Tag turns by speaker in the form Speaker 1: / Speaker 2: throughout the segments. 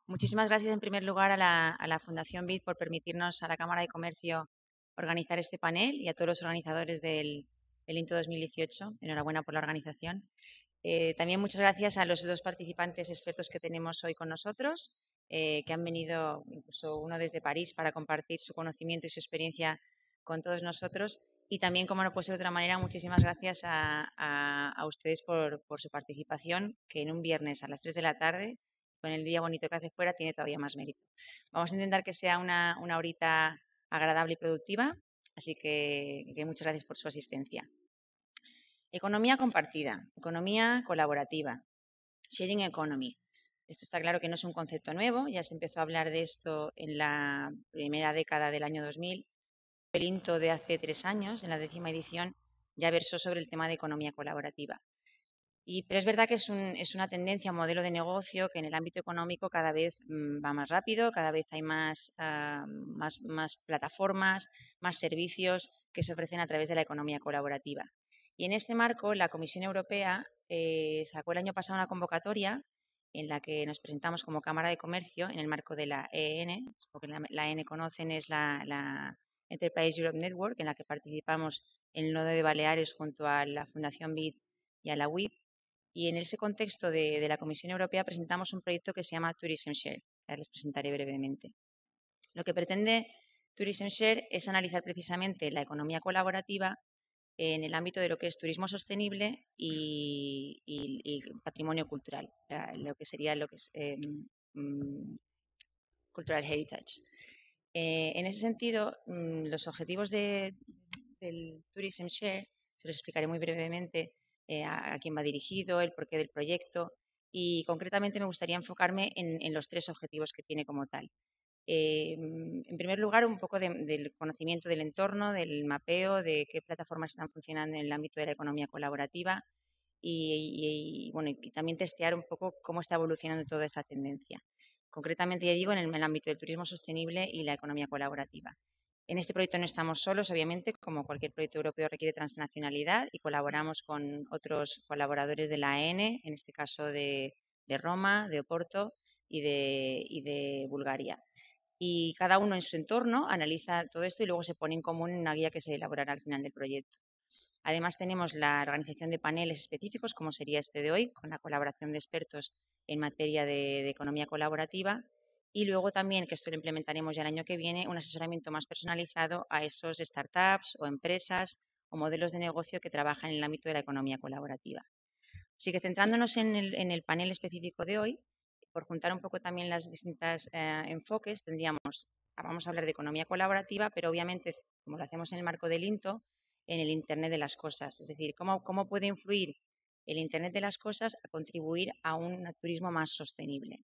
Speaker 1: Muchísimas gracias en primer lugar a la Fundación BID por permitirnos a la Cámara de Comercio organizar este panel y a todos los organizadores del INTO 2018. Enhorabuena por la organización. También muchas gracias a los dos participantes expertos que tenemos hoy con nosotros, que han venido incluso uno desde París para compartir su conocimiento y su experiencia con todos nosotros. Y también, como no puede ser de otra manera, muchísimas gracias a ustedes por su participación, que en un viernes a las 3 de la tarde, con el día bonito que hace fuera, tiene todavía más mérito. Vamos a intentar que sea una horita agradable y productiva, así que muchas gracias por su asistencia. Economía compartida, economía colaborativa, sharing economy. Esto está claro que no es un concepto nuevo, ya se empezó a hablar de esto en la primera década del año 2000. El INTO de hace 3 años, en la 10ª edición, ya versó sobre el tema de economía colaborativa. Pero es verdad que es una tendencia, un modelo de negocio que en el ámbito económico cada vez va más rápido, cada vez hay más plataformas, más servicios que se ofrecen a través de la economía colaborativa. Y en este marco, la Comisión Europea sacó el año pasado una convocatoria en la que nos presentamos como Cámara de Comercio en el marco de la EN, porque la EN conocen es la Enterprise Europe Network, en la que participamos en el Nodo de Baleares junto a la Fundación BID y a la UIP. Y en ese contexto de la Comisión Europea presentamos un proyecto que se llama Tourismeshare. Les presentaré brevemente. Lo que pretende Tourismeshare es analizar precisamente la economía colaborativa en el ámbito de lo que es turismo sostenible y patrimonio cultural, lo que sería cultural heritage. En ese sentido, los objetivos del Tourismeshare se los explicaré muy brevemente a quién va dirigido, el porqué del proyecto y concretamente me gustaría enfocarme en los 3 objetivos que tiene como tal. En primer lugar, un poco del conocimiento del entorno, del mapeo, de qué plataformas están funcionando en el ámbito de la economía colaborativa y también testear un poco cómo está evolucionando toda esta tendencia. Concretamente, ya digo, en el ámbito del turismo sostenible y la economía colaborativa. En este proyecto no estamos solos, obviamente, como cualquier proyecto europeo requiere transnacionalidad y colaboramos con otros colaboradores de la AEN, en este caso de Roma, de Oporto y de Bulgaria. Y cada uno en su entorno analiza todo esto y luego se pone en común en una guía que se elaborará al final del proyecto. Además, tenemos la organización de paneles específicos, como sería este de hoy, con la colaboración de expertos en materia de economía colaborativa. Y luego también, que esto lo implementaremos ya el año que viene, un asesoramiento más personalizado a esos startups o empresas o modelos de negocio que trabajan en el ámbito de la economía colaborativa. Así que centrándonos en el panel específico de hoy, por juntar un poco también las distintas enfoques, vamos a hablar de economía colaborativa, pero obviamente, como lo hacemos en el marco del INTO, en el Internet de las cosas. Es decir, cómo puede influir el Internet de las cosas a contribuir a un turismo más sostenible.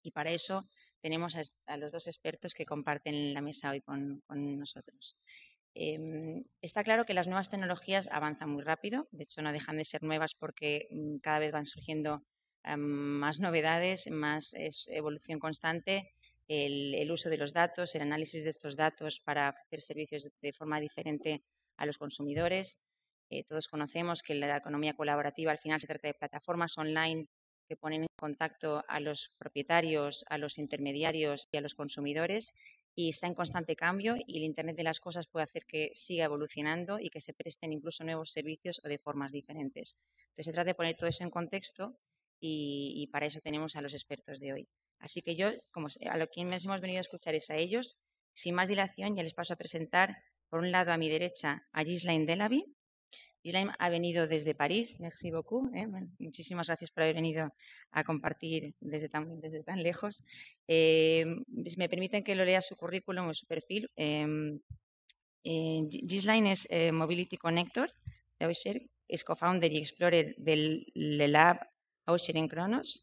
Speaker 1: Y para eso tenemos a los 2 expertos que comparten la mesa hoy con nosotros. Está claro que las nuevas tecnologías avanzan muy rápido, de hecho no dejan de ser nuevas porque cada vez van surgiendo más novedades, más evolución constante, el uso de los datos, el análisis de estos datos para hacer servicios de forma diferente a los consumidores. Todos conocemos que la economía colaborativa al final se trata de plataformas online que ponen en contacto a los propietarios, a los intermediarios y a los consumidores y está en constante cambio y el Internet de las cosas puede hacer que siga evolucionando y que se presten incluso nuevos servicios o de formas diferentes. Entonces se trata de poner todo eso en contexto y para eso tenemos a los expertos de hoy. Así que yo, a lo que hemos venido a escuchar es a ellos. Sin más dilación, ya les paso a presentar, por un lado a mi derecha, a Ghislain Delabie. Ghislain ha venido desde París, merci beaucoup. Bueno, muchísimas gracias por haber venido a compartir desde tan lejos. Si me permiten que lo lea su currículum o su perfil. Ghislain es Mobility Connector de Ouishare, es co-founder y explorer del Lab Ouishare en Cronos.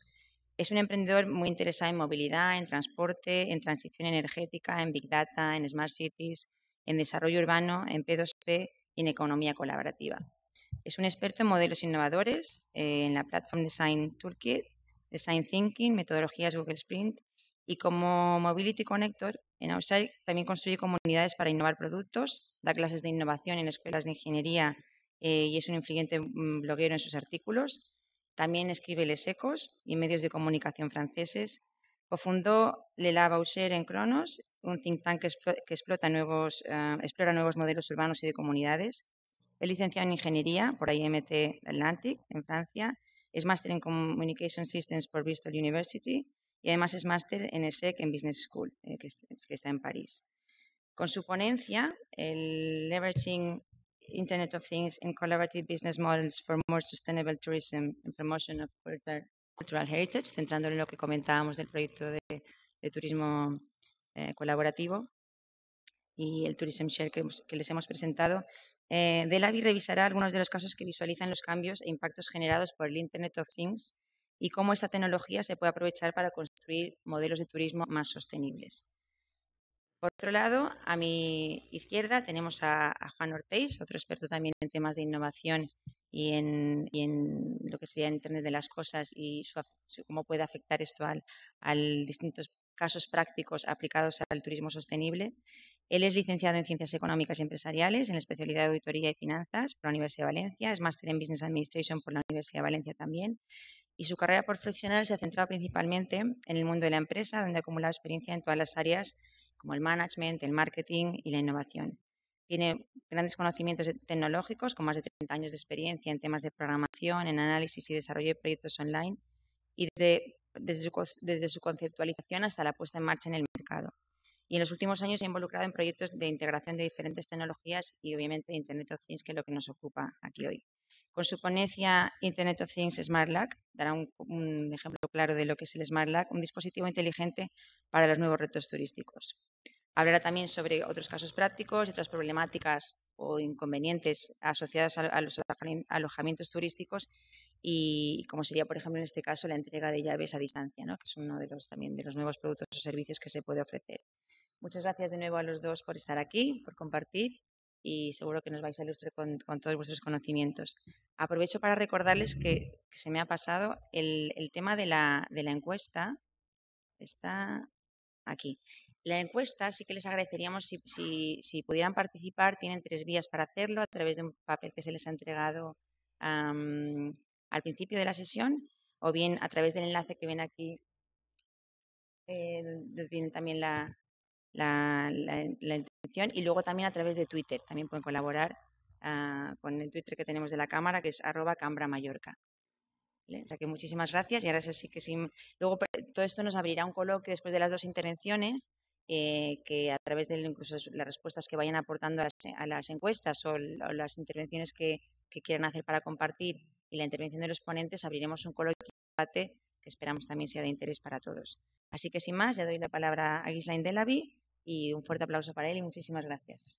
Speaker 1: Es un emprendedor muy interesado en movilidad, en transporte, en transición energética, en Big Data, en Smart Cities, en desarrollo urbano, en P2P y en economía colaborativa. Es un experto en modelos innovadores, en la Platform Design Toolkit, Design Thinking, metodologías Google Sprint y como Mobility Connector en Ouishare también construye comunidades para innovar productos, da clases de innovación en escuelas de ingeniería y es un influyente bloguero en sus artículos. También escribe Les Ecos y medios de comunicación franceses. Cofundó Ouishare en Cronos, un think tank que explora nuevos modelos urbanos y de comunidades. Es licenciado en Ingeniería por IMT Atlantic, en Francia. Es máster en Communication Systems por Bristol University y además es máster en ESSEC en Business School, que está en París. Con su ponencia, el Leveraging Internet of Things and Collaborative Business Models for More Sustainable Tourism and Promotion of Cultural Heritage, centrándolo en lo que comentábamos del proyecto de turismo colaborativo y el Tourismeshare que les hemos presentado, Delabie revisará algunos de los casos que visualizan los cambios e impactos generados por el Internet of Things y cómo esta tecnología se puede aprovechar para construir modelos de turismo más sostenibles. Por otro lado, a mi izquierda tenemos a Juan Ortells, otro experto también en temas de innovación y en lo que sería Internet de las Cosas y cómo puede afectar esto a distintos casos prácticos aplicados al turismo sostenible. Él es licenciado en Ciencias Económicas y Empresariales, en la especialidad de Auditoría y Finanzas por la Universidad de Valencia, es máster en Business Administration por la Universidad de Valencia también, y su carrera profesional se ha centrado principalmente en el mundo de la empresa, donde ha acumulado experiencia en todas las áreas como el management, el marketing y la innovación. Tiene grandes conocimientos tecnológicos, con más de 30 años de experiencia en temas de programación, en análisis y desarrollo de proyectos online, y desde su conceptualización hasta la puesta en marcha en el mercado. Y en los últimos años se ha involucrado en proyectos de integración de diferentes tecnologías y obviamente de Internet of Things, que es lo que nos ocupa aquí hoy. Con su ponencia Internet of Things Smart Lab, dará un ejemplo claro de lo que es el Smart Lab, un dispositivo inteligente para los nuevos retos turísticos. Hablará también sobre otros casos prácticos y otras problemáticas o inconvenientes asociados a los alojamientos turísticos y como sería, por ejemplo, en este caso, la entrega de llaves a distancia, ¿no? Que es uno de los nuevos productos o servicios que se puede ofrecer. Muchas gracias de nuevo a los dos por estar aquí, por compartir y seguro que nos vais a ilustrar con todos vuestros conocimientos. Aprovecho para recordarles que se me ha pasado el tema de la encuesta. Está aquí. La encuesta sí que les agradeceríamos si pudieran participar. Tienen 3 vías para hacerlo, a través de un papel que se les ha entregado al principio de la sesión, o bien a través del enlace que ven aquí, tienen también la intención, y luego también a través de Twitter. También pueden colaborar con el Twitter que tenemos de la Cámara, que es @CambraMallorca. ¿Vale? O sea que muchísimas gracias y ahora sí que sí. Luego todo esto nos abrirá un coloquio después de las 2 intervenciones, que a través de incluso las respuestas que vayan aportando a las encuestas o las intervenciones que quieran hacer para compartir y la intervención de los ponentes, abriremos un coloquio de debate que esperamos también sea de interés para todos. Así que sin más, ya doy la palabra a Ghislain Delabie y un fuerte aplauso para él y muchísimas gracias.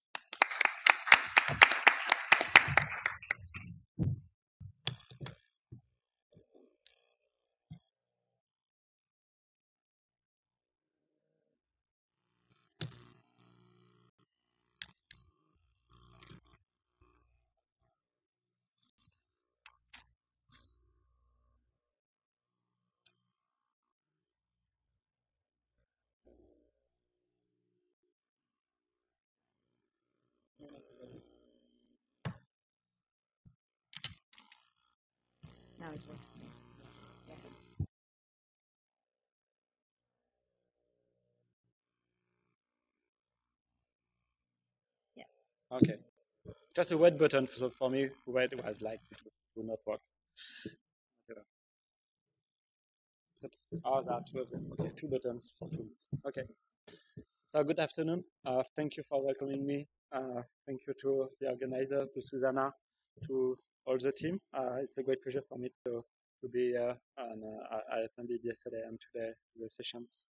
Speaker 1: No, it's good. Yeah.
Speaker 2: Okay. Just a red button. So for me, red was like it would not work. There are 2 of them. Okay, 2 buttons for 2 minutes. Okay. So good afternoon. Thank you for welcoming me. Thank you to the organizer, to Susana, to all the team. It's a great pleasure for me to be here, and I attended yesterday and today the sessions.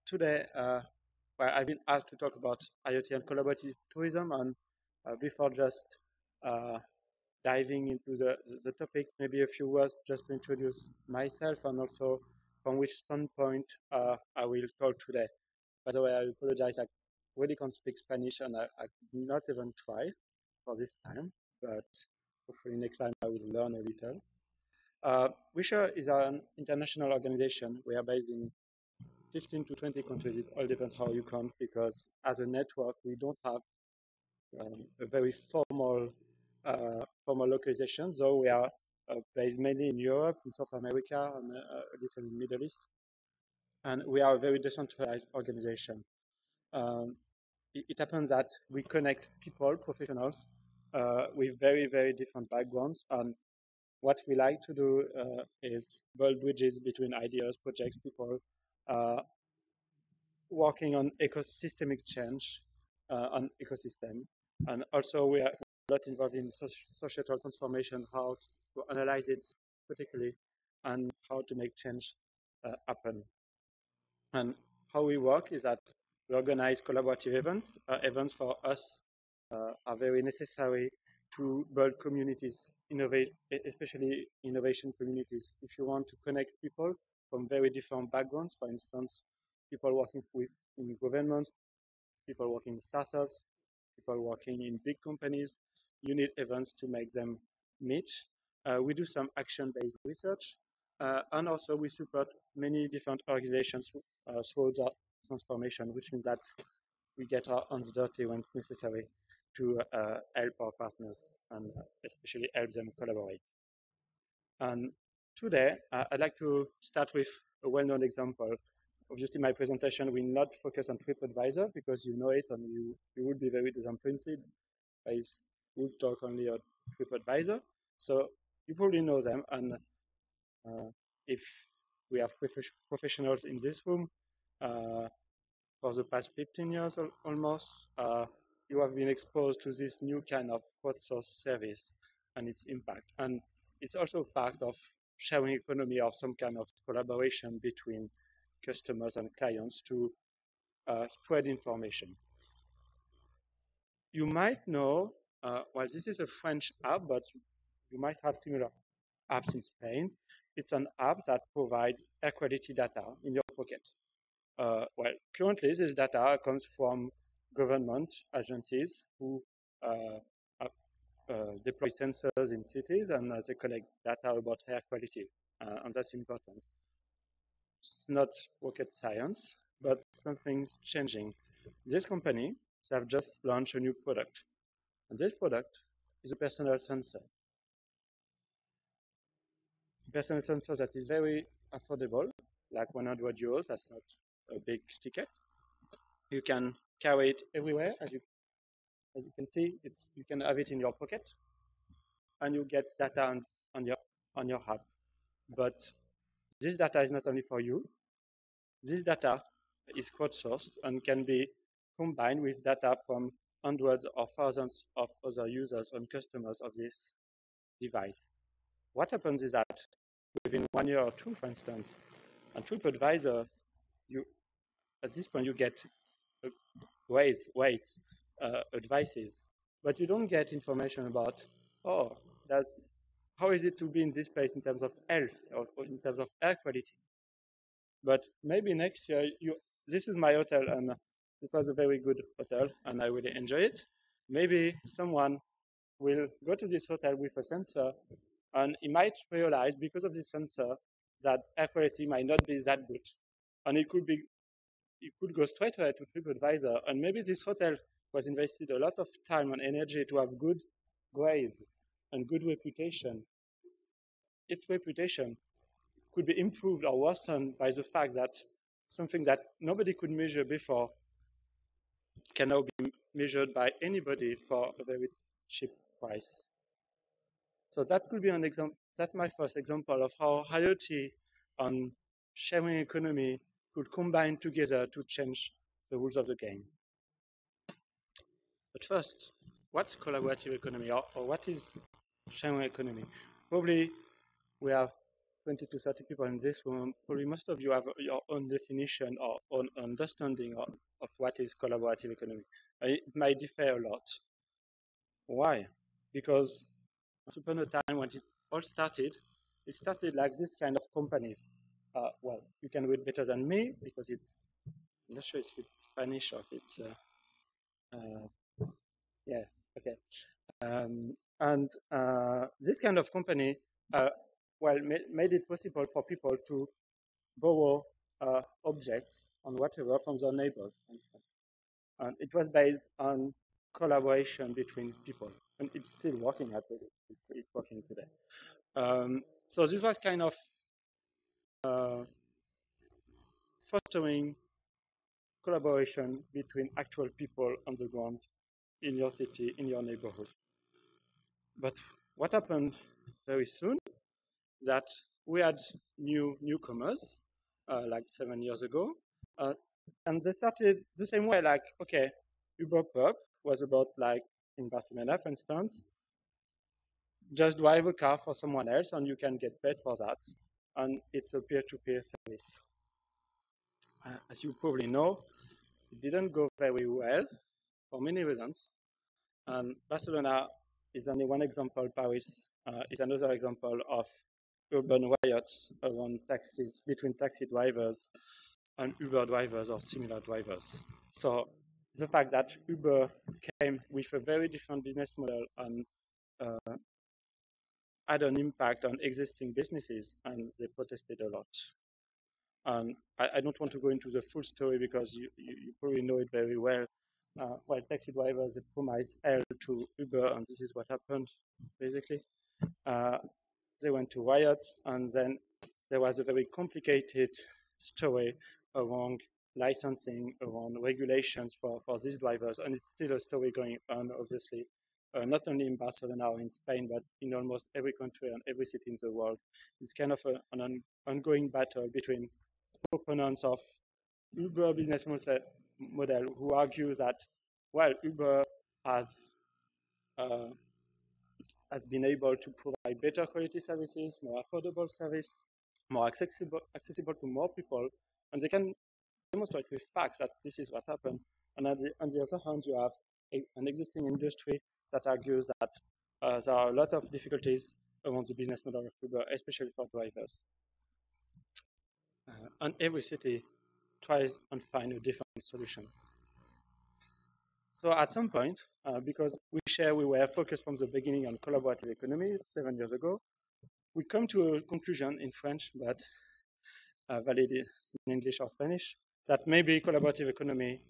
Speaker 2: Today, well, I've been asked to talk about IoT and collaborative tourism, and before just diving into the topic, maybe a few words just to introduce myself and also from which standpoint I will talk today. By the way, I apologize, I really can't speak Spanish and I could not even try for this time, but hopefully next time I will learn a little. Ouishare is an international organization. We are based in 15 to 20 countries. It all depends how you count, because as a network, we don't have a very formal localization, though we are based mainly in Europe, in South America, and a little in the Middle East. And we are a very decentralized organization. It happens that we connect people, professionals, with very, very different backgrounds. And what we like to do is build bridges between ideas, projects, people, working on ecosystemic change on ecosystem. And also we are a lot involved in societal transformation, how to analyze it critically, and how to make change happen. And how we work is that we organize collaborative events. Events for us are very necessary to build communities, especially innovation communities. If you want to connect people from very different backgrounds, for instance, people working in governments, people working in startups, people working in big companies, you need events to make them meet. We do some action-based research, and also we support many different organizations through the transformation, which means that we get our hands dirty when necessary to help our partners and especially help them collaborate. And today, I'd like to start with a well-known example. Obviously, my presentation will not focus on TripAdvisor because you know it and you would be very disappointed. I would talk only on TripAdvisor. So you probably know them. And if we have professionals in this room, for the past 15 years almost, you have been exposed to this new kind of crowdsourced service and its impact. And it's also part of sharing economy or some kind of collaboration between customers and clients to spread information. You might know, well, this is a French app, but you might have similar apps in Spain. It's an app that provides air quality data in your pocket. Well, currently this data comes from government agencies who deploy sensors in cities and they collect data about air quality, and that's important. It's not rocket science, but something's changing. This company have just launched a new product, and this product is a personal sensor. A personal sensor that is very affordable, like 100 euros. That's not a big ticket. You can carry it everywhere, as you can see. You can have it in your pocket, and you get data on your app. But this data is not only for you. This data is crowdsourced and can be combined with data from hundreds or thousands of other users and customers of this device. What happens is that within 1 year or two, for instance, on TripAdvisor, at this point you get weights, advices, but you don't get information about, how is it to be in this place in terms of health or in terms of air quality. But maybe next year, this is my hotel, and this was a very good hotel, and I really enjoy it. Maybe someone will go to this hotel with a sensor, and he might realize, because of this sensor, that air quality might not be that good. And it could go straight away to TripAdvisor, and maybe this hotel was invested a lot of time and energy to have good grades and good reputation. Its reputation could be improved or worsened by the fact that something that nobody could measure before can now be measured by anybody for a very cheap price. So that could be an example. That's my first example of how IoT and sharing economy could combine together to change the rules of the game. But first, what's collaborative economy, or what is sharing economy? Probably we have 20 to 30 people in this room. Probably most of you have your own definition or own understanding of what is collaborative economy. It might differ a lot. Why? Because once upon a time when it all started, it started like this kind of companies. Well, you can read better than me because I'm not sure if it's Spanish or if it's, yeah, okay. And this kind of company, made it possible for people to borrow objects and whatever from their neighbors, for instance. And it was based on collaboration between people, and it's still working at it. It's working today. So this was kind of fostering collaboration between actual people on the ground in your city, in your neighborhood. But what happened very soon that we had newcomers, like 7 years ago, and they started the same way, like, okay, Uber Pub was about, like, in Barcelona, for instance, just drive a car for someone else and you can get paid for that. And it's a peer-to-peer service. As you probably know, it didn't go very well for many reasons. And Barcelona is only one example. Paris is another example of urban riots around taxis, between taxi drivers and Uber drivers or similar drivers. So the fact that Uber came with a very different business model and had an impact on existing businesses, and they protested a lot. And I don't want to go into the full story because you probably know it very well. While taxi drivers promised hell to Uber, and this is what happened, basically. They went to riots, and then there was a very complicated story around licensing, around regulations for these drivers, and it's still a story going on, obviously, not only in Barcelona or in Spain, but in almost every country and every city in the world. It's kind of an ongoing battle between proponents of Uber business model who argue that, well, Uber has been able to provide better quality services, more affordable service, more accessible to more people, and they can demonstrate with facts that this is what happened. And on the other hand, you have an existing industry that argues that there are a lot of difficulties around the business model of Uber, especially for drivers. And every city tries and find a different solution. So at some point, because we were focused from the beginning on collaborative economy 7 years ago, we come to a conclusion in French, but valid in English or Spanish, that maybe collaborative economy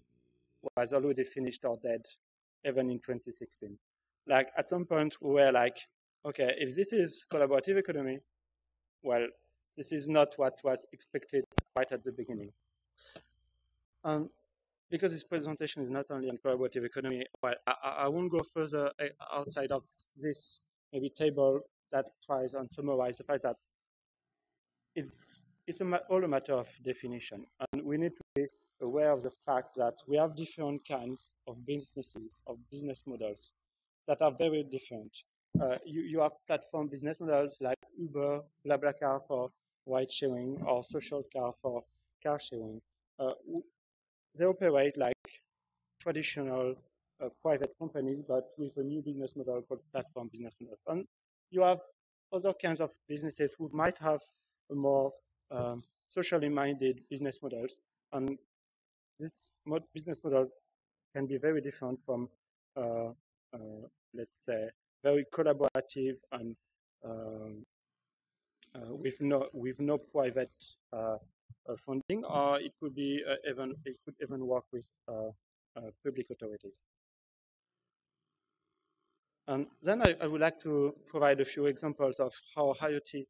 Speaker 2: was already finished or dead, even in 2016. Like at some point, we were like, okay, if this is collaborative economy, well, this is not what was expected right at the beginning. Because this presentation is not only on collaborative economy, well, I won't go further outside of this maybe table that tries and summarizes the fact that it's all a matter of definition. And we need to be aware of the fact that we have different kinds of businesses, of business models that are very different. You have platform business models like Uber, BlaBlaCar for ride sharing, or social car for car sharing. They operate like traditional private companies, but with a new business model called platform business model. And you have other kinds of businesses who might have a more socially minded business models. And these business models can be very different from, let's say, very collaborative and with no private funding, or it could be even work with public authorities. And then I would like to provide a few examples of how IoT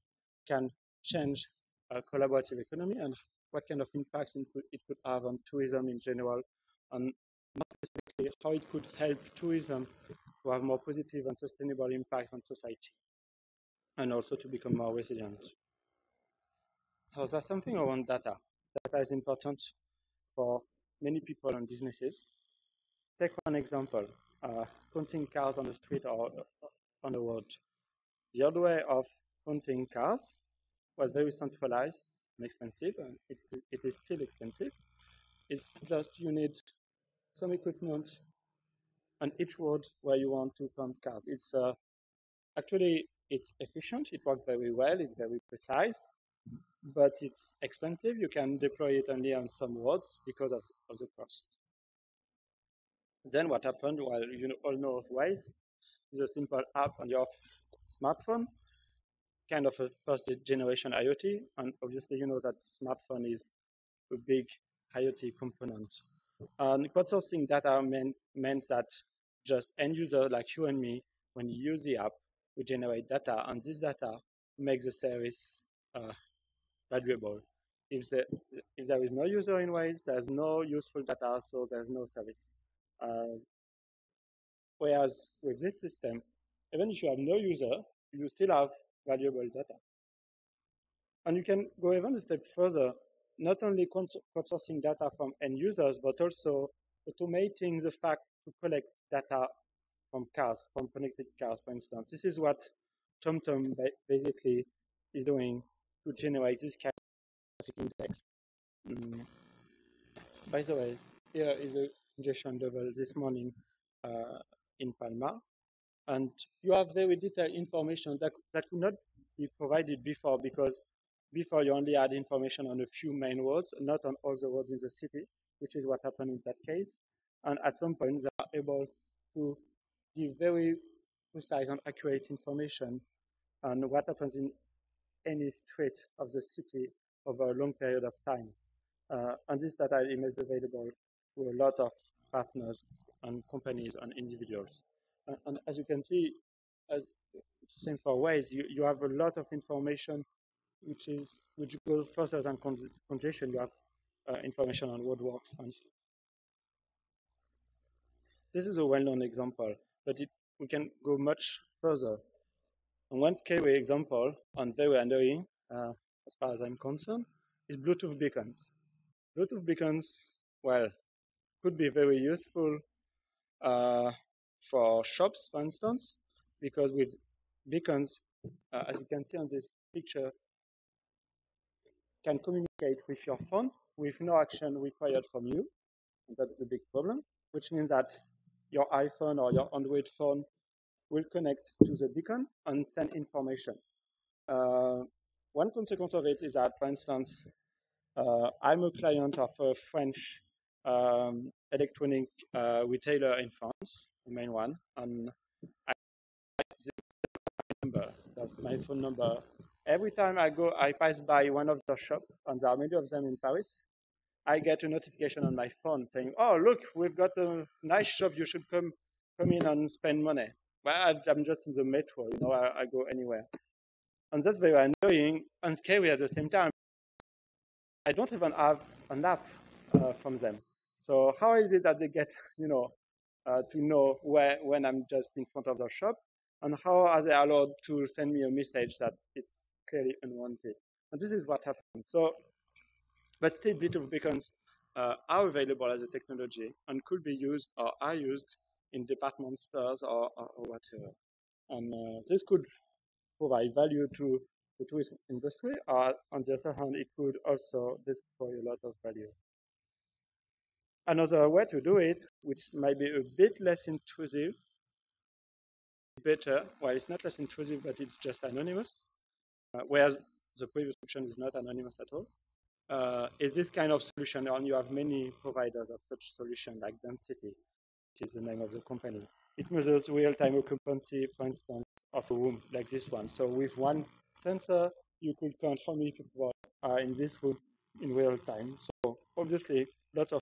Speaker 2: can change a collaborative economy and what kind of impacts it could have on tourism in general, and more specifically, how it could help tourism to have more positive and sustainable impact on society, and also to become more resilient. So there's something around data. Data is important for many people and businesses. Take one example, counting cars on the street or on the road. The old way of counting cars was very centralized and expensive, and it is still expensive. It's just you need some equipment on each road where you want to count cars. It's actually efficient. It works very well. It's very precise, but it's expensive. You can deploy it only on some roads because of the cost. Then what happened? Well, you all know of Waze. It's a simple app on your smartphone, kind of a first generation IoT, and obviously you know that smartphone is a big IoT component. And crowdsourcing data meant that just end user like you and me, when you use the app, we generate data, and this data makes the service valuable. if there is no user in Waze, there's no useful data, so there's no service. Whereas with this system, even if you have no user, you still have valuable data. And you can go even a step further, not only crowdsourcing data from end users, but also automating the fact to collect data from cars, from connected cars, for instance. This is what TomTom basically is doing to generate this kind of traffic index. By the way, here is a congestion level this morning in Palma. And you have very detailed information that could not be provided before, because before you only had information on a few main roads, not on all the roads in the city, which is what happened in that case. And at some point, they are able to give very precise and accurate information on what happens in any street of the city over a long period of time. And this data is made available to a lot of partners and companies and individuals. And as you can see, same for Waze, you have a lot of information which goes further than congestion. You have information on roadworks, for instance. This is a well-known example, but we can go much further. And one scary example, and very annoying as far as I'm concerned, is Bluetooth beacons. Bluetooth beacons, well, could be very useful for shops, for instance, because with beacons, as you can see on this picture, can communicate with your phone with no action required from you. And that's a big problem, which means that your iPhone or your Android phone will connect to the beacon and send information. One consequence of it is that, for instance, I'm a client of a French electronic retailer in France, the main one, and I number, that's my phone number. Every time I pass by one of the shops, and there are many of them in Paris, I get a notification on my phone saying, "Oh, look, we've got a nice shop. You should come in and spend money." Well, I'm just in the metro, I go anywhere. And that's very annoying and scary at the same time. I don't even have an app from them. So how is it that they get, to know when I'm just in front of the shop? And how are they allowed to send me a message that it's clearly unwanted? And this is what happened. So, but still, Bluetooth beacons are available as a technology and could be used or are used in department stores or whatever. And this could provide value to the tourism industry, or on the other hand, it could also destroy a lot of value. Another way to do it, which might be a bit less intrusive, better, well, it's not less intrusive, but it's just anonymous, whereas the previous option is not anonymous at all, is this kind of solution, and you have many providers of such solution, like Density, which is the name of the company. It measures real-time occupancy, for instance, of a room like this one. So with one sensor, you could count how many people are in this room in real time. So obviously, lots of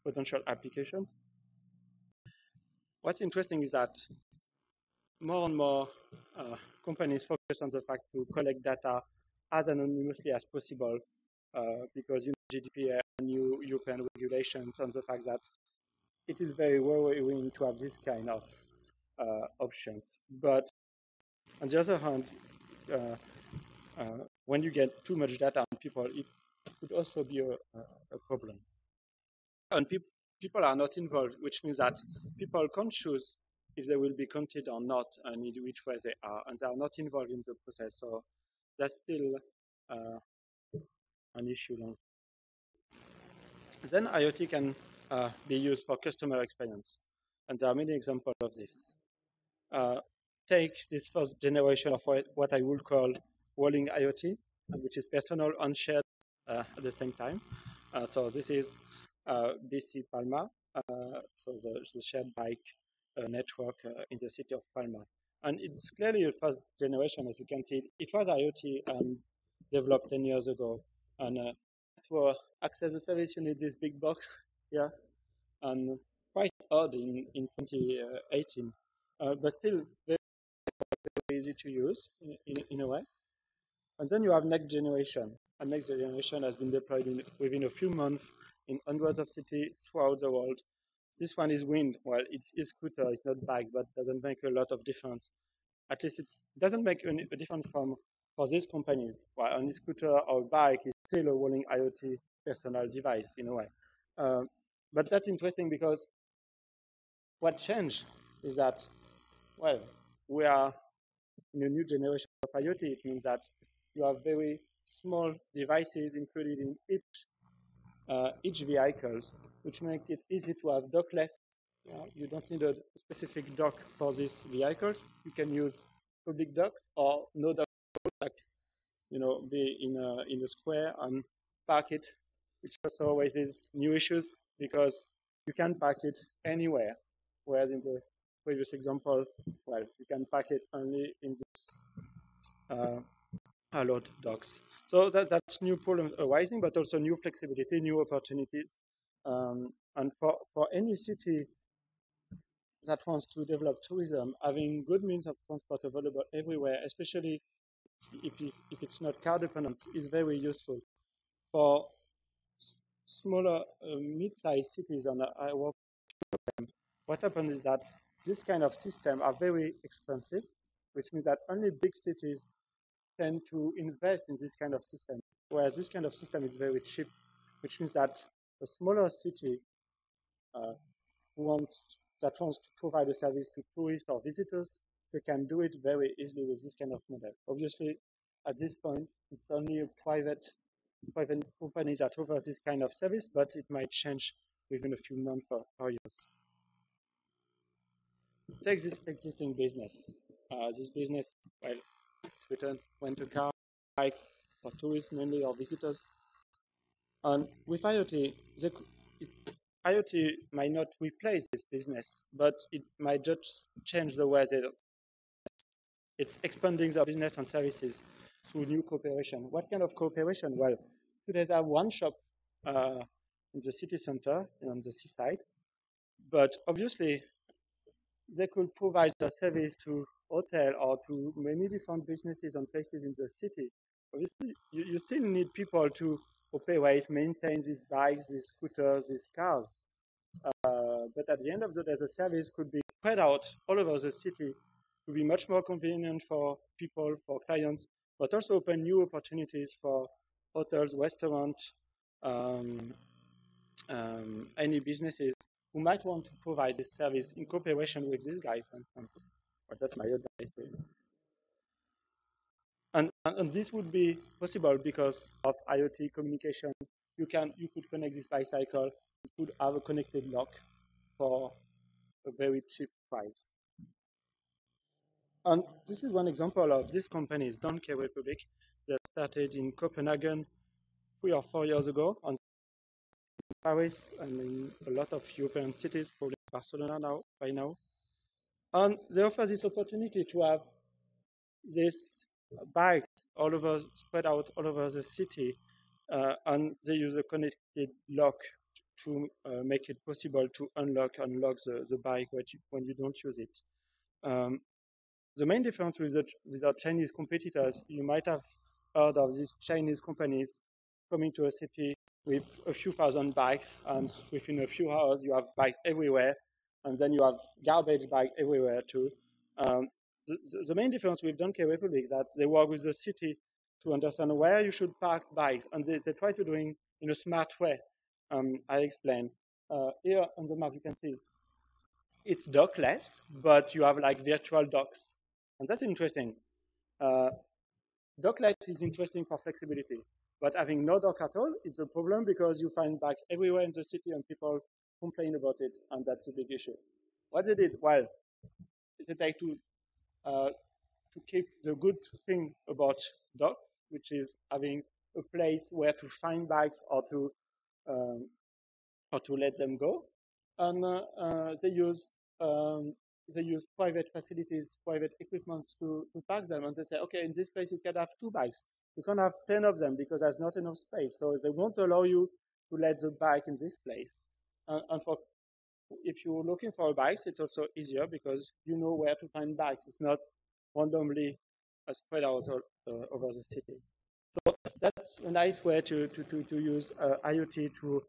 Speaker 2: potential applications. What's interesting is that more and more companies focus on the fact to collect data as anonymously as possible because GDPR and new European regulations on the fact that it is very worrying to have this kind of options. But on the other hand, when you get too much data on people, it could also be a problem. And people are not involved, which means that people can't choose if they will be counted or not and in which way they are, and they are not involved in the process. So that's still an issue. Then IoT can be used for customer experience, and there are many examples of this. Take this first generation of what I would call rolling IoT, which is personal and shared at the same time. So this is BC Palma, so the shared bike network in the city of Palma. And it's clearly a first generation, as you can see. It was IoT developed 10 years ago. And to access the service, you need this big box here. And quite odd in 2018, but still very easy to use in a way. And then you have next generation. And next generation has been deployed within a few months in hundreds of cities throughout the world. This one is wind. Well, it's e-scooter, it's not bikes, but doesn't make a lot of difference. At least it doesn't make a difference for these companies. While an e-scooter or a bike is still a rolling IoT personal device in a way. But that's interesting because what changed is that, well, we are in a new generation of IoT. It means that you have very small devices included in each vehicles, which make it easy to have dockless. You don't need a specific dock for these vehicles. You can use public docks or no dock, like be in a square and park it, which also raises new issues because you can park it anywhere, whereas in the previous example, well, you can park it only in this allowed docks. So that's new problems arising, but also new flexibility, new opportunities. And for any city that wants to develop tourism, having good means of transport available everywhere, especially if it's not car dependent, is very useful. For smaller, mid-sized cities, and I work with them, what happens is that this kind of system are very expensive, which means that only big cities tend to invest in this kind of system, whereas this kind of system is very cheap, which means that a smaller city that wants to provide a service to tourists or visitors, they can do it very easily with this kind of model. Obviously, at this point, it's only a private company that offers this kind of service, but it might change within a few months or years. Take this existing business. This business, well, it's written went to car, bike for tourists mainly or visitors. And with IoT, IoT might not replace this business, but it might just change the way it's expanding their business and services through new cooperation. What kind of cooperation? Well, today they have one shop in the city center on the seaside, but obviously they could provide the service to hotel or to many different businesses and places in the city. Obviously, you still need people to operate, maintain these bikes, these scooters, these cars. But at the end of the day, the service could be spread out all over the city to be much more convenient for people, for clients, but also open new opportunities for hotels, restaurants, any businesses who might want to provide this service in cooperation with this guy, for instance. But that's my advice to you. And this would be possible because of IoT communication. You could connect this bicycle. You could have a connected lock for a very cheap price. And this is one example of these companies, Donkey Republic, that started in Copenhagen 3 or 4 years ago, on Paris and in a lot of European cities, probably Barcelona by now. And they offer this opportunity to have these bikes spread out all over the city, and they use a connected lock to make it possible to unlock the bike when you don't use it. The main difference with our Chinese competitors, you might have heard of these Chinese companies coming to a city with a few thousand bikes, and within a few hours you have bikes everywhere, and then you have garbage bags everywhere too. The main difference with Donkey Republic is that they work with the city to understand where you should park bikes, and they try to do it in a smart way. I explain. Here on the map you can see it's dockless, but you have like virtual docks. And that's interesting. Dockless is interesting for flexibility, but having no dock at all is a problem because you find bikes everywhere in the city and people complain about it, and that's a big issue. What they did, well, they tried to keep the good thing about dock, which is having a place where to find bikes or to let them go, and they use private facilities, private equipment to park them, and they say, okay, in this place you can have 2 bikes. You can't have 10 of them because there's not enough space. So they won't allow you to let the bike in this place. And if you're looking for a bike, it's also easier because you know where to find bikes. It's not randomly spread out over the city. So that's a nice way to use IoT to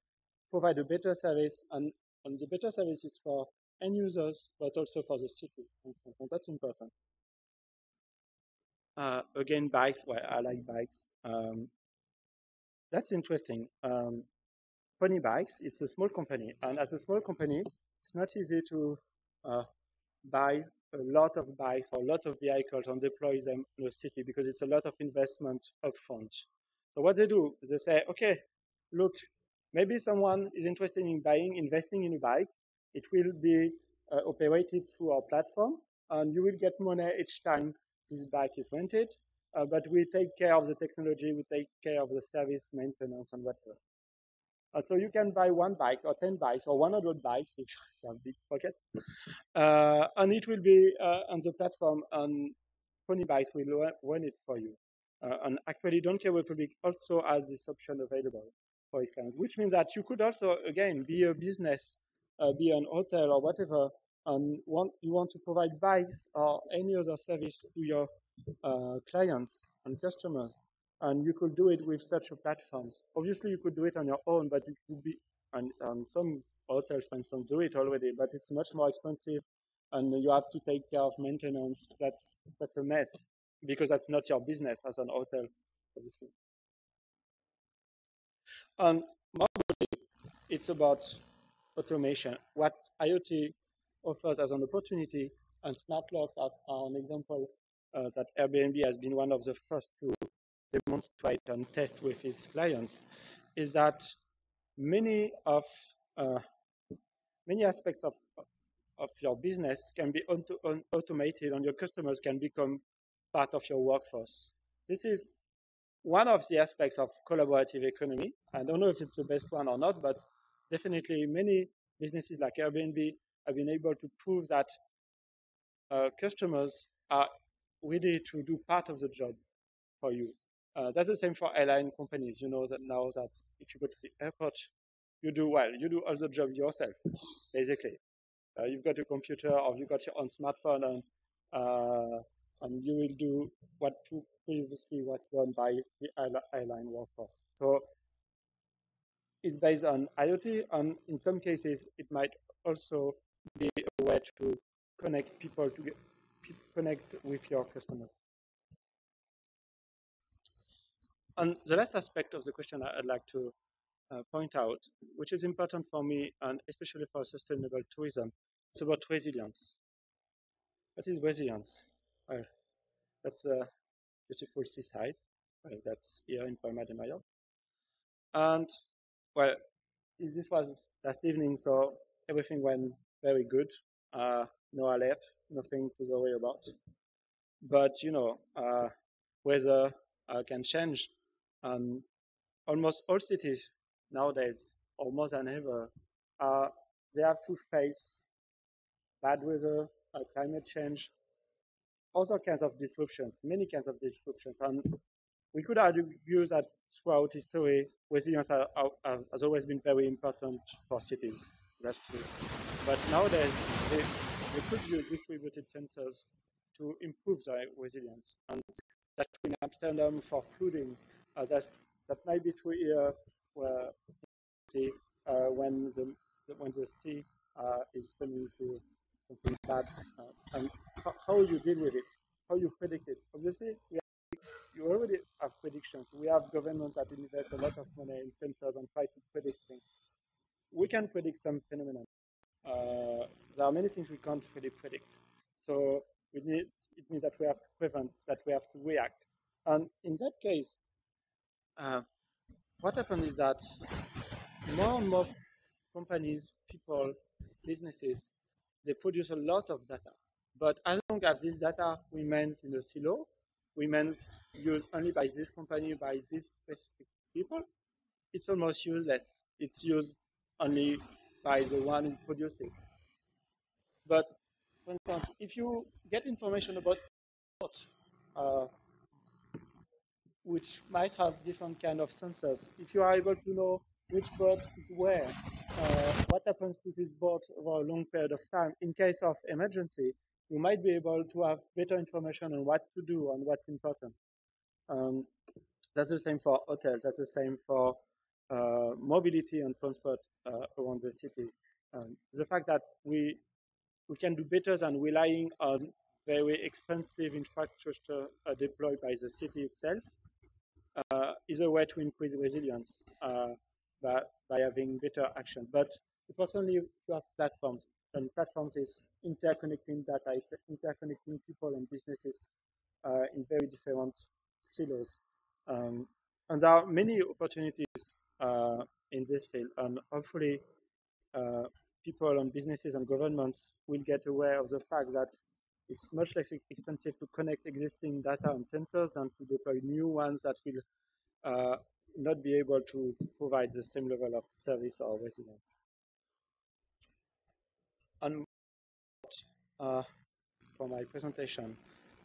Speaker 2: provide a better service, and the better service is for end users, but also for the city. And that's important. Again, bikes. Well, I like bikes. That's interesting. Pony Bikes, it's a small company. And as a small company, it's not easy to buy a lot of bikes or a lot of vehicles and deploy them in a city because it's a lot of investment upfront. So what they do, they say, okay, look, maybe someone is interested in investing in a bike. It will be operated through our platform, and you will get money each time this bike is rented. But we take care of the technology, we take care of the service, maintenance, and whatever. So you can buy one bike or 10 bikes or 100 bikes if you have a big pocket. And it will be on the platform, and Pony Bikes will run it for you. And actually, Donkey Republic also has this option available for its clients, which means that you could also, again, be a business, be an hotel or whatever, and you want to provide bikes or any other service to your clients and customers. And you could do it with such a platform. Obviously, you could do it on your own, but it would be, and some hotels, for instance, do it already, but it's much more expensive, and you have to take care of maintenance. That's a mess, because that's not your business as an hotel, obviously. And more broadly, it's about automation. What IoT offers as an opportunity, and smart locks are an example that Airbnb has been one of the first to demonstrate and test with its clients, is that many aspects of your business can be automated, and your customers can become part of your workforce. This is one of the aspects of collaborative economy. I don't know if it's the best one or not, but definitely many businesses like Airbnb have been able to prove that customers are ready to do part of the job for you. That's the same for airline companies. You know that now that if you go to the airport, you do all the job yourself, basically. You've got a computer or you've got your own smartphone, and you will do what previously was done by the airline workforce. So it's based on IoT, and in some cases, it might also be a way to connect people to connect with your customers. And the last aspect of the question I'd like to point out, which is important for me, and especially for sustainable tourism, it's about resilience. What is resilience? Well, that's a beautiful seaside. Well, that's here in Palma de Mallorca. And, well, this was last evening, so everything went very good. No alert, nothing to worry about. But, weather can change. And almost all cities nowadays, or more than ever, they have to face bad weather, climate change, other kinds of disruptions, many kinds of disruptions. And we could argue that throughout history, resilience has always been very important for cities. That's true. But nowadays, they could use distributed sensors to improve their resilience. And that's true in Amsterdam for flooding. That might be true here where when the sea is coming to something bad, and how you deal with it, how you predict it. Obviously, you already have predictions. We have governments that invest a lot of money in sensors and try to predict things. We can predict some phenomena. There are many things we can't really predict. So it means that we have to prevent, that we have to react. And in that case, what happens is that more and more companies, people, businesses, they produce a lot of data. But as long as this data remains in a silo, remains used only by this company, by these specific people, it's almost useless. It's used only by the one who produces it. But for instance, if you get information about which might have different kind of sensors, if you are able to know which boat is where, what happens to this boat over a long period of time, in case of emergency, you might be able to have better information on what to do and what's important. That's the same for hotels. That's the same for mobility and transport around the city. The fact that we can do better than relying on very expensive infrastructure deployed by the city itself is a way to increase resilience by having better action. But importantly, you have platforms, and platforms is interconnecting data, interconnecting people and businesses in very different silos. And there are many opportunities in this field, and hopefully people and businesses and governments will get aware of the fact that it's much less expensive to connect existing data and sensors than to deploy new ones that will not be able to provide the same level of service or resilience. And for my presentation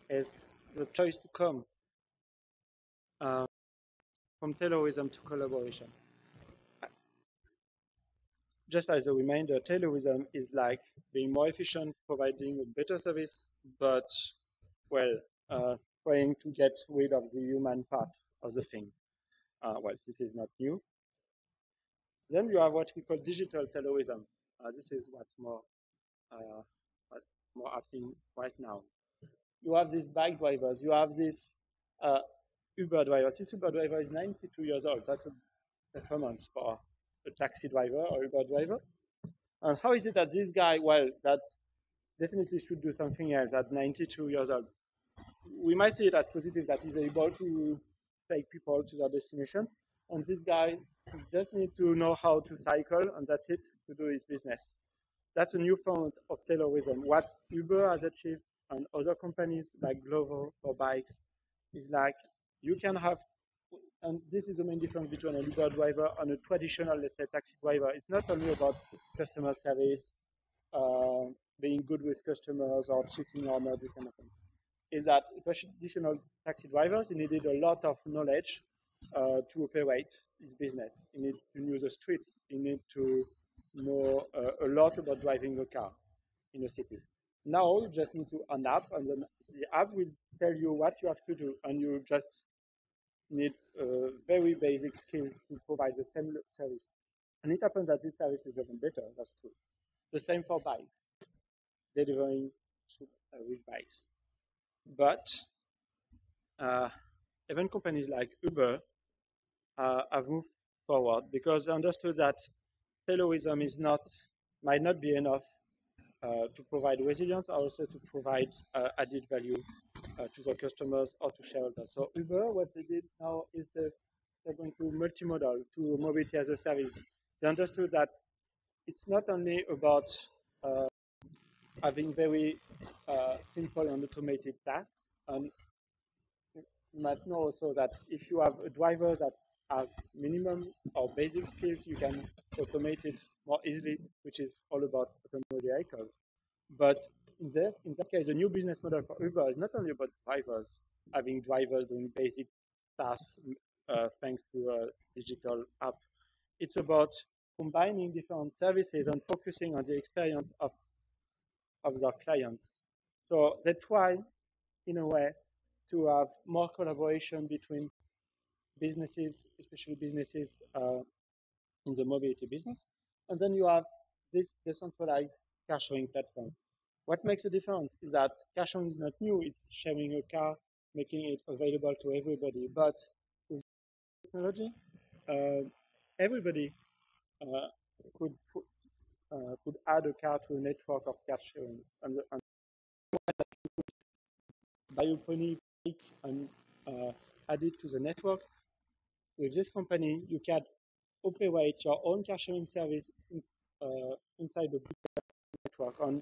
Speaker 2: is the choice to come from Taylorism to collaboration. Just as a reminder, Taylorism is like being more efficient, providing a better service, but, well, trying to get rid of the human part of the thing. Well, this is not new. Then you have what we call digital Taylorism. This is what's more happening right now. You have these bike drivers. You have this Uber driver. This Uber driver is 92 years old. That's a performance for a taxi driver or Uber driver. And how is it that this guy, well, that definitely should do something else at 92 years old? We might see it as positive that he's able to take people to their destination. And this guy just needs to know how to cycle, and that's it, to do his business. That's a new form of Taylorism. What Uber has achieved and other companies like Glovo for bikes is like you can have, and this is the main difference between an Uber driver and a traditional, let's say, taxi driver. It's not only about customer service, being good with customers or cheating or not, this kind of thing. Is that traditional taxi drivers needed a lot of knowledge to operate his business. He need to know the streets. He need to know a lot about driving a car in a city. Now you just need to an app, and then the app will tell you what you have to do, and you just need very basic skills to provide the same service. And it happens that this service is even better. That's true. The same for bikes, delivering with bikes. But even companies like Uber have moved forward because they understood that Taylorism might not be enough to provide resilience, or also to provide added value to their customers or to shareholders. So Uber, what they did now is they're going to multimodal, to mobility as a service. They understood that it's not only about having very simple and automated tasks, and you might know also that if you have a driver that has minimum or basic skills, you can automate it more easily, which is all about autonomous vehicles. But in that case, the new business model for Uber is not only about drivers, having drivers doing basic tasks thanks to a digital app. It's about combining different services and focusing on the experience of their clients. So they try, in a way, to have more collaboration between businesses, especially businesses in the mobility business. And then you have this decentralized car sharing platform. What makes a difference is that car sharing is not new. It's sharing a car, making it available to everybody. But with technology, everybody could add a car to a network of car sharing. And buy a pony and add it to the network. With this company, you can operate your own car sharing service inside the network. And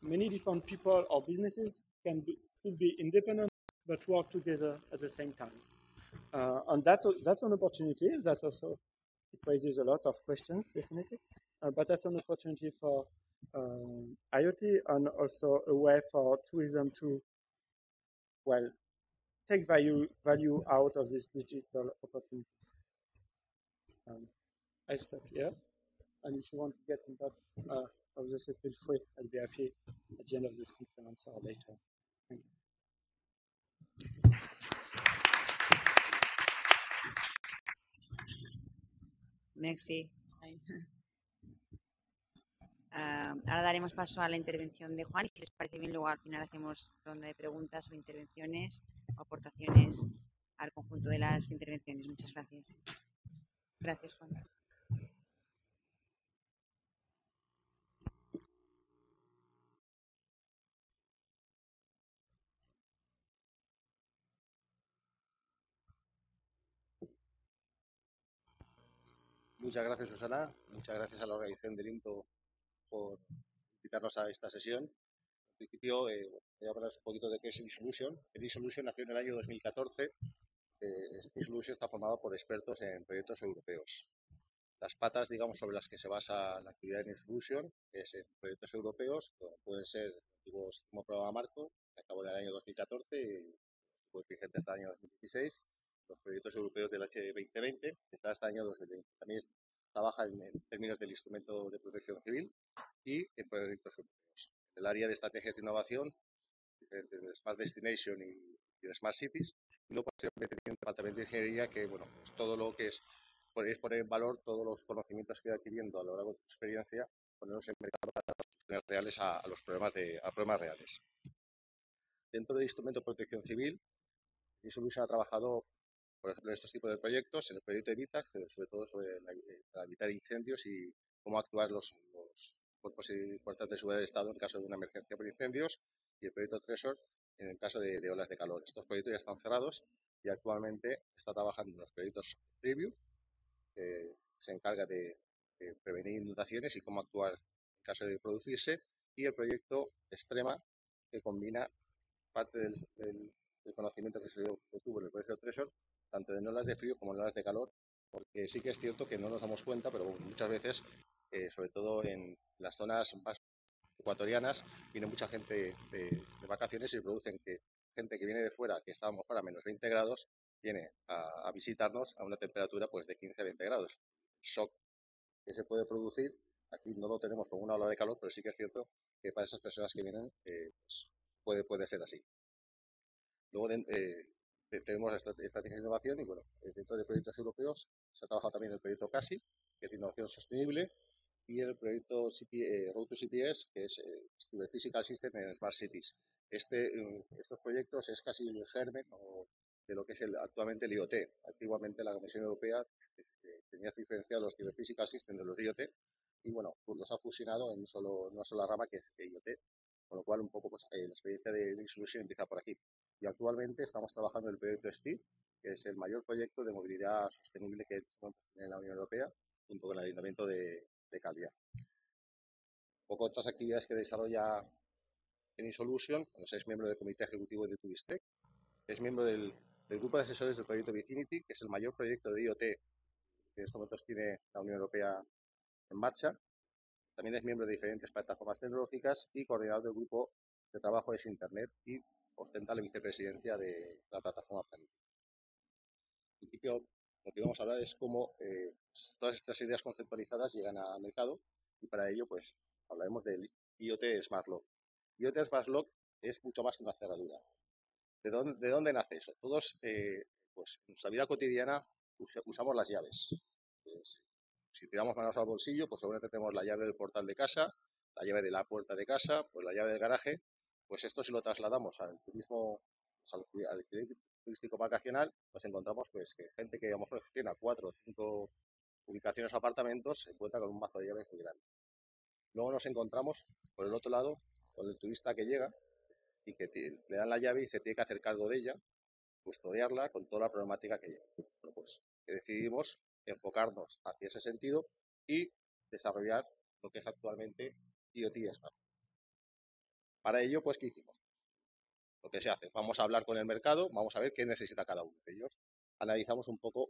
Speaker 2: many different people or businesses can still be independent but work together at the same time. And that's an opportunity. That's also, it raises a lot of questions, definitely. But that's an opportunity for IoT, and also a way for tourism to, well, take value out of these digital opportunities. I stop here. And if you want to get in touch, obviously feel free. I'll be happy at the end of this conference or later. Thank you.
Speaker 1: Merci. Ahora daremos paso a la intervención de Juan y si les parece bien luego al final hacemos ronda de preguntas o intervenciones o aportaciones al conjunto de las intervenciones. Muchas gracias. Gracias, Juan.
Speaker 3: Muchas gracias, Susana. Muchas gracias a la organización del INTO por invitarnos a esta sesión. En principio, voy a hablar un poquito de qué es Anysolution. Anysolution nació en el año 2014. Anysolution está formado por expertos en proyectos europeos. Las patas, digamos, sobre las que se basa la actividad de Anysolution es en proyectos europeos, como pueden ser el antiguo sistema programa marco, que acabó en el año 2014 y fue vigente hasta el año 2016, los proyectos europeos del H2020, que está hasta el año 2020. También trabaja en términos del instrumento de protección civil y en proyectos europeos. En el área de estrategias de innovación, de Smart Destination y de Smart Cities, y luego posteriormente tiene un departamento de ingeniería que, bueno, pues todo lo que es poner en valor todos los conocimientos que va adquiriendo a lo largo de su experiencia, ponerlos en mercado para soluciones reales a problemas reales. Dentro del instrumento de protección civil, Anysolution ha trabajado, por ejemplo, en estos tipos de proyectos, en el proyecto Evita, pero sobre todo para evitar incendios y cómo actuar los cuerpos importantes de seguridad del Estado en caso de una emergencia por incendios, y el proyecto Treasure en el caso de olas de calor. Estos proyectos ya están cerrados y actualmente está trabajando en los proyectos Preview, que se encarga de prevenir inundaciones y cómo actuar en caso de producirse, y el proyecto Extrema, que combina parte del conocimiento que se obtuvo en el proyecto Treasure, tanto en olas de frío como en olas de calor, porque sí que es cierto que no nos damos cuenta, pero muchas veces, sobre todo en las zonas más ecuatorianas, viene mucha gente de vacaciones y producen que gente que viene de fuera, que está a lo mejor a menos 20 grados, viene a visitarnos a una temperatura pues de 15 a 20 grados. Shock que se puede producir, aquí no lo tenemos como una ola de calor, pero sí que es cierto que para esas personas que vienen pues puede ser así. Luego tenemos estrategias de innovación y, bueno, dentro de proyectos europeos se ha trabajado también el proyecto CASI, que es de innovación sostenible, y el proyecto Road to CPS, que es Cyber Physical System en Smart Cities. Estos proyectos es casi el germen de lo que es actualmente el IoT. Antiguamente la Comisión Europea tenía diferenciado los Cyber Physical System de los IoT y, bueno, pues los ha fusionado en una sola rama que es IoT, con lo cual un poco pues, la experiencia de Anysolution empieza por aquí. Y actualmente estamos trabajando en el proyecto STI, que es el mayor proyecto de movilidad sostenible que tenemos en la Unión Europea, junto con el Ayuntamiento de Calviá. Un poco otras actividades que desarrolla Anysolution, bueno, es miembro del Comité Ejecutivo de Tourismeshare, es miembro del grupo de asesores del proyecto Vicinity, que es el mayor proyecto de IoT que en estos momentos tiene la Unión Europea en marcha. También es miembro de diferentes plataformas tecnológicas y coordinador del grupo de trabajo de Internet y ostenta la vicepresidencia de la plataforma Planeta. En principio, lo que vamos a hablar es cómo todas estas ideas conceptualizadas llegan al mercado, y para ello pues hablaremos del IoT Smart Lock. IoT Smart Lock es mucho más que una cerradura. ¿De dónde nace eso? Todos, pues en nuestra vida cotidiana usamos las llaves. Pues, si tiramos manos al bolsillo, pues seguramente tenemos la llave del portal de casa, la llave de la puerta de casa, pues la llave del garaje. Pues esto, si lo trasladamos al turismo, al alquiler turístico vacacional, nos encontramos pues que gente que a lo mejor tiene 4 o 5 ubicaciones o apartamentos se encuentra con un mazo de llaves muy grande. Luego nos encontramos por el otro lado con el turista que llega y que le dan la llave y se tiene que hacer cargo de ella, custodiarla con toda la problemática que lleva. Bueno, pues decidimos enfocarnos hacia ese sentido y desarrollar lo que es actualmente IoT Smart. Para ello, pues, ¿qué hicimos? Lo que se hace, vamos a hablar con el mercado, vamos a ver qué necesita cada uno de ellos. Analizamos un poco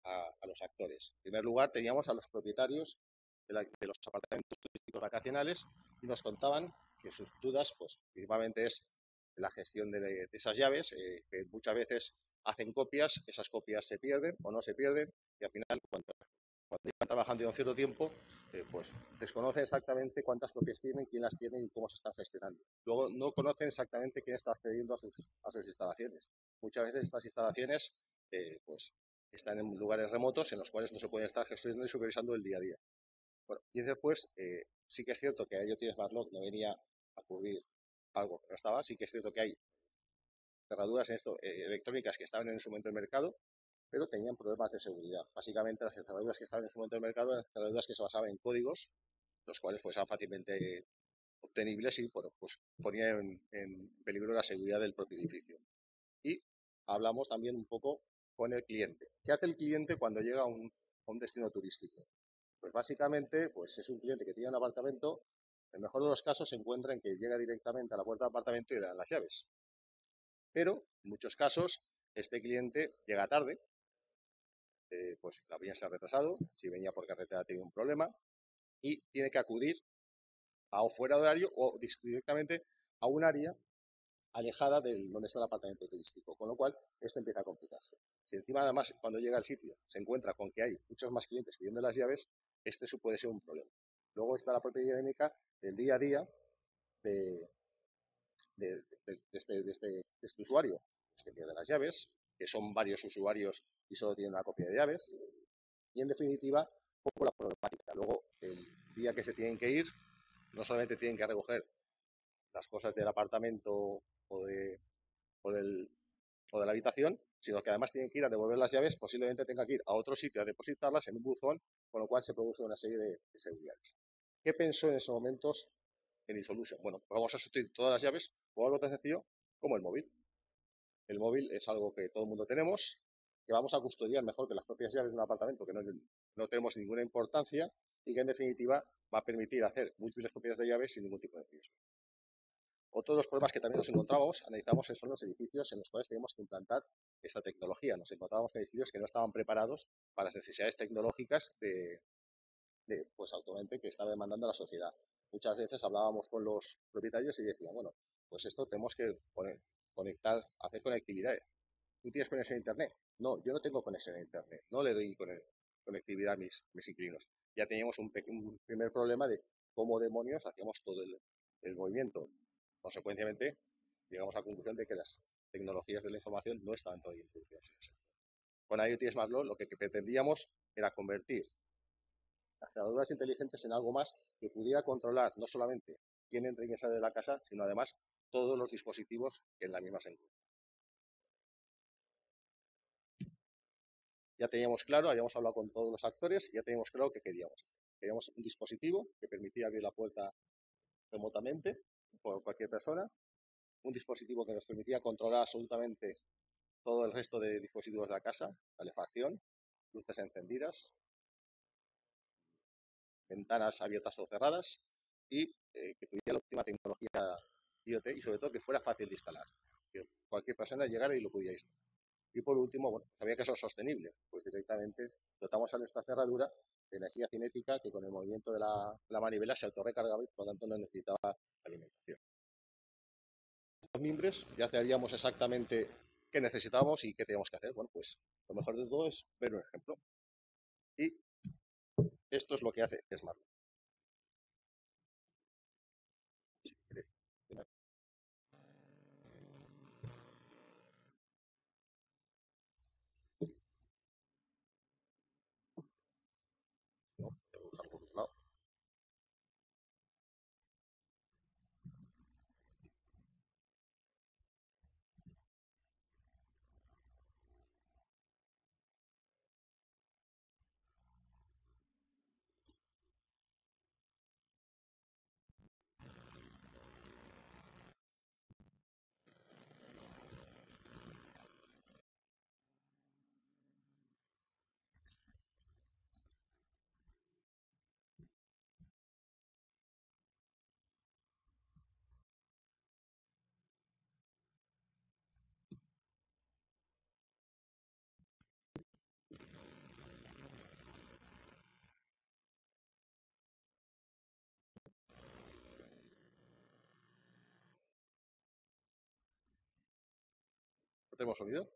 Speaker 3: a los actores. En primer lugar, teníamos a los propietarios de los apartamentos turísticos vacacionales y nos contaban que sus dudas, pues, principalmente es la gestión de esas llaves, que muchas veces hacen copias, esas copias se pierden o no se pierden, y al final, cuando cuando llevan trabajando un cierto tiempo, pues desconocen exactamente cuántas copias tienen, quién las tiene y cómo se están gestionando. Luego no conocen exactamente quién está accediendo a sus instalaciones. Muchas veces estas instalaciones pues están en lugares remotos en los cuales no se pueden estar gestionando y supervisando el día a día. Bueno, y después sí que es cierto que a IoT Smartlock no venía a cubrir algo que no estaba. Sí que es cierto que hay cerraduras en esto electrónicas que estaban en su momento en el mercado, pero tenían problemas de seguridad. Básicamente las cerraduras que estaban en su momento en el mercado eran cerraduras que se basaban en códigos, los cuales pues eran fácilmente obtenibles y bueno, pues ponían en peligro la seguridad del propio edificio. Y hablamos también un poco con el cliente. ¿Qué hace el cliente cuando llega a un destino turístico? Pues básicamente pues es un cliente que tiene un apartamento. En el mejor de los casos se encuentra en que llega directamente a la puerta del apartamento y le dan las llaves. Pero en muchos casos este cliente llega tarde, pues la vía se ha retrasado, si venía por carretera ha tenido un problema y tiene que acudir a o fuera de horario o directamente a un área alejada de donde está el apartamento turístico, con lo cual esto empieza a complicarse. Si encima además cuando llega al sitio se encuentra con que hay muchos más clientes pidiendo las llaves, este puede ser un problema. Luego está la propia dinámica del día a día de este usuario, que pierde las llaves, que son varios usuarios y solo tienen una copia de llaves, y en definitiva, un poco la problemática. Luego, el día que se tienen que ir, no solamente tienen que recoger las cosas del apartamento o de la habitación, sino que además tienen que ir a devolver las llaves, posiblemente tenga que ir a otro sitio a depositarlas en un buzón, con lo cual se produce una serie de seguridades. ¿Qué pensó en esos momentos en Anysolution? Bueno, pues vamos a sustituir todas las llaves por algo tan sencillo como el móvil. El móvil es algo que todo el mundo tenemos, que vamos a custodiar mejor que las propias llaves de un apartamento, que no tenemos ninguna importancia y que en definitiva va a permitir hacer múltiples copias de llaves sin ningún tipo de riesgo. Otro de los problemas que también nos encontramos, analizamos, son los edificios en los cuales tenemos que implantar esta tecnología. Nos encontrábamos con edificios que no estaban preparados para las necesidades tecnológicas pues actualmente que estaba demandando la sociedad. Muchas veces hablábamos con los propietarios y decían, bueno, pues esto tenemos que conectar, hacer conectividad. ¿Tú tienes conexión a internet? No, yo no tengo conexión a internet, no le doy conectividad a mis inquilinos. Ya teníamos un primer problema de cómo demonios hacíamos todo el movimiento. Consecuentemente, llegamos a la conclusión de que las tecnologías de la información no estaban todavía introducidas en ese. Con IoT Smartlock lo que pretendíamos era convertir las cerraduras inteligentes en algo más que pudiera controlar no solamente quién entra y quién sale de la casa, sino además todos los dispositivos que en la misma se encuentran. Ya teníamos claro, habíamos hablado con todos los actores y ya teníamos claro qué queríamos. Queríamos un dispositivo que permitía abrir la puerta remotamente por cualquier persona, un dispositivo que nos permitía controlar absolutamente todo el resto de dispositivos de la casa, calefacción, luces encendidas, ventanas abiertas o cerradas y que tuviera la última tecnología IoT y sobre todo que fuera fácil de instalar, que cualquier persona llegara y lo pudiera instalar. Y por último, bueno, había que ser sostenible, pues directamente dotamos a nuestra cerradura de energía cinética que con el movimiento de la manivela se autorrecargaba y por lo tanto no necesitaba alimentación. Los miembros ya sabíamos exactamente qué necesitábamos y qué teníamos que hacer. Bueno, pues lo mejor de todo es ver un ejemplo. Y esto es lo que hace Smart. No, por otro lado. ¿No tenemos sonido?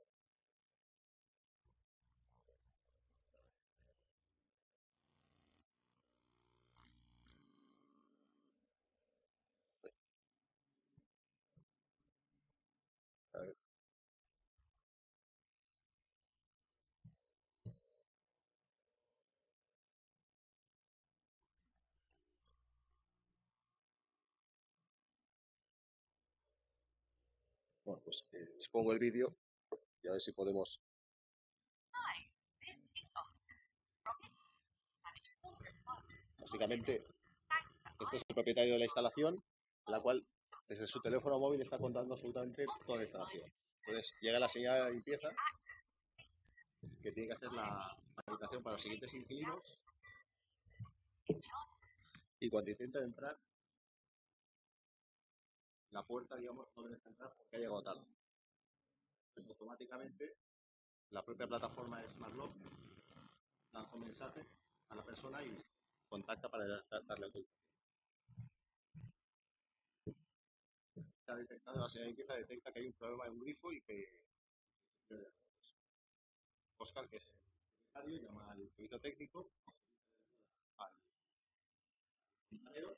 Speaker 3: Bueno, pues les pongo el vídeo y a ver si podemos. Básicamente, este es el propietario de la instalación, la cual desde su teléfono móvil está contando absolutamente toda la instalación. Entonces llega la señal de limpieza que tiene que hacer la habitación para los siguientes inquilinos, y cuando intenta entrar, la puerta, digamos, no debe entrar porque ha llegado tarde. Entonces, automáticamente la propia plataforma de SmartLock lanza un mensaje a la persona y contacta para darle autorización. Se ha detectado, la señal de limpieza detecta que hay un problema en un grifo y que Oscar, que es el secretario, llama al servicio técnico, al ingeniero,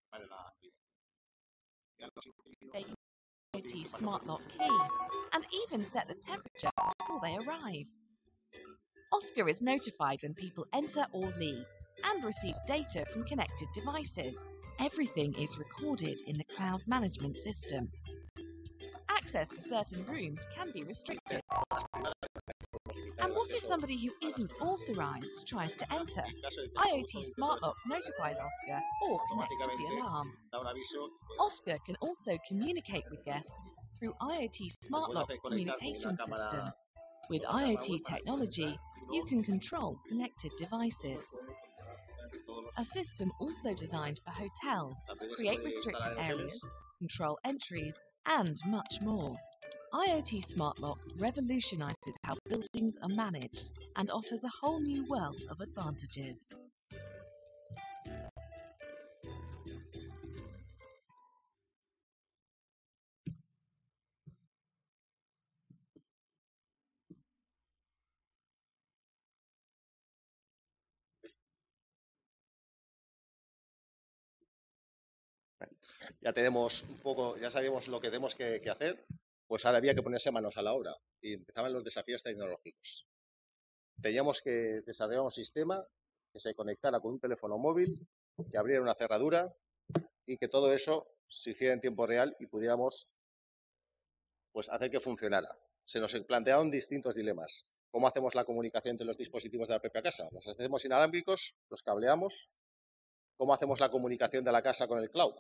Speaker 3: para la
Speaker 4: IoT smart lock key and even set the temperature before they arrive. Oscar is notified when people enter or leave and receives data from connected devices. Everything is recorded in the cloud management system. Access to certain rooms can be restricted. And what if somebody who isn't authorized tries to enter? IoT Smart Lock notifies Oscar or connects with the alarm. Oscar can also communicate with guests through IoT Smart Lock's communication system. With IoT technology, you can control connected devices. A system also designed for hotels, create restricted areas, control entries, and much more. IoT Smart Lock revolutionizes how buildings are managed and offers a whole new world of advantages.
Speaker 3: Ya tenemos un poco, ya sabíamos lo que tenemos que hacer, pues ahora había que ponerse manos a la obra y empezaban los desafíos tecnológicos. Teníamos que desarrollar un sistema que se conectara con un teléfono móvil, que abriera una cerradura y que todo eso se hiciera en tiempo real y pudiéramos pues hacer que funcionara. Se nos plantearon distintos dilemas. ¿Cómo hacemos la comunicación entre los dispositivos de la propia casa? ¿Los hacemos inalámbricos? ¿Los cableamos? ¿Cómo hacemos la comunicación de la casa con el cloud?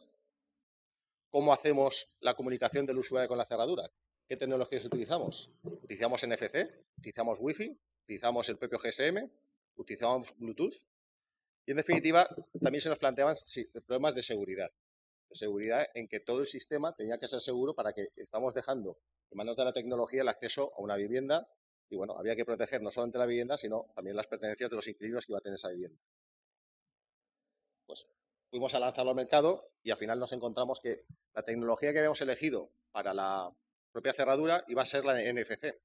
Speaker 3: ¿Cómo hacemos la comunicación del usuario con la cerradura? ¿Qué tecnologías utilizamos? ¿Utilizamos NFC? ¿Utilizamos Wi-Fi? ¿Utilizamos el propio GSM? ¿Utilizamos Bluetooth? Y en definitiva, también se nos planteaban problemas de seguridad. De seguridad en que todo el sistema tenía que ser seguro para que estamos dejando en manos de la tecnología el acceso a una vivienda. Y bueno, había que proteger no solamente la vivienda, sino también las pertenencias de los inquilinos que iba a tener esa vivienda. Pues fuimos a lanzarlo al mercado y al final nos encontramos que la tecnología que habíamos elegido para la propia cerradura iba a ser la NFC.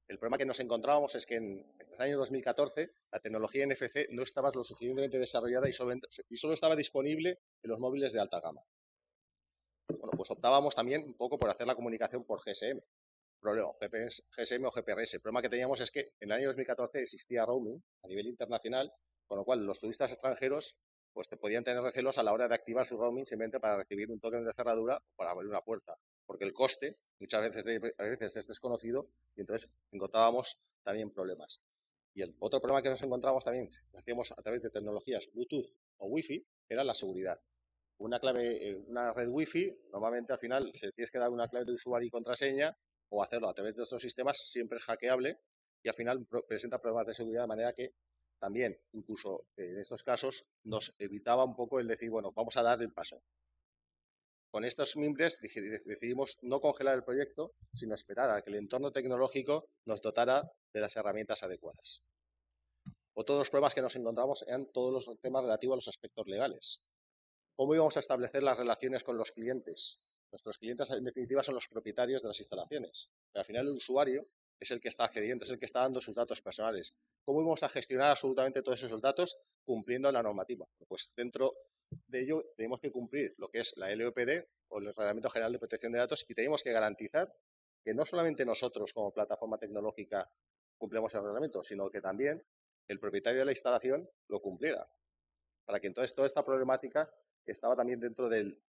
Speaker 3: El problema que nos encontrábamos es que en el año 2014 la tecnología NFC no estaba lo suficientemente desarrollada y solo estaba disponible en los móviles de alta gama. Bueno, pues optábamos también un poco por hacer la comunicación por GSM. Problema, GSM o GPRS. El problema que teníamos es que en el año 2014 existía roaming a nivel internacional, con lo cual los turistas extranjeros pues te podían tener recelos a la hora de activar su roaming simplemente para recibir un token de cerradura o para abrir una puerta, porque el coste muchas veces es desconocido y entonces encontrábamos también problemas. Y el otro problema que nos encontramos también, que hacíamos a través de tecnologías Bluetooth o Wi-Fi, era la seguridad. Una clave, una red Wi-Fi, normalmente al final se tienes que dar una clave de usuario y contraseña o hacerlo a través de otros sistemas, siempre es hackeable y al final presenta problemas de seguridad de manera que también, incluso en estos casos, nos evitaba un poco el decir, bueno, vamos a dar el paso. Con estos mimbres decidimos no congelar el proyecto, sino esperar a que el entorno tecnológico nos dotara de las herramientas adecuadas. Otros los problemas que nos encontramos eran todos los temas relativos a los aspectos legales. ¿Cómo íbamos a establecer las relaciones con los clientes? Nuestros clientes, en definitiva, son los propietarios de las instalaciones. Pero al final el usuario es el que está accediendo, es el que está dando sus datos personales. ¿Cómo íbamos a gestionar absolutamente todos esos datos cumpliendo la normativa? Pues dentro de ello tenemos que cumplir lo que es la LOPD o el Reglamento General de Protección de Datos y tenemos que garantizar que no solamente nosotros como plataforma tecnológica cumplamos el reglamento, sino que también el propietario de la instalación lo cumpliera. Para que entonces toda esta problemática estaba también dentro del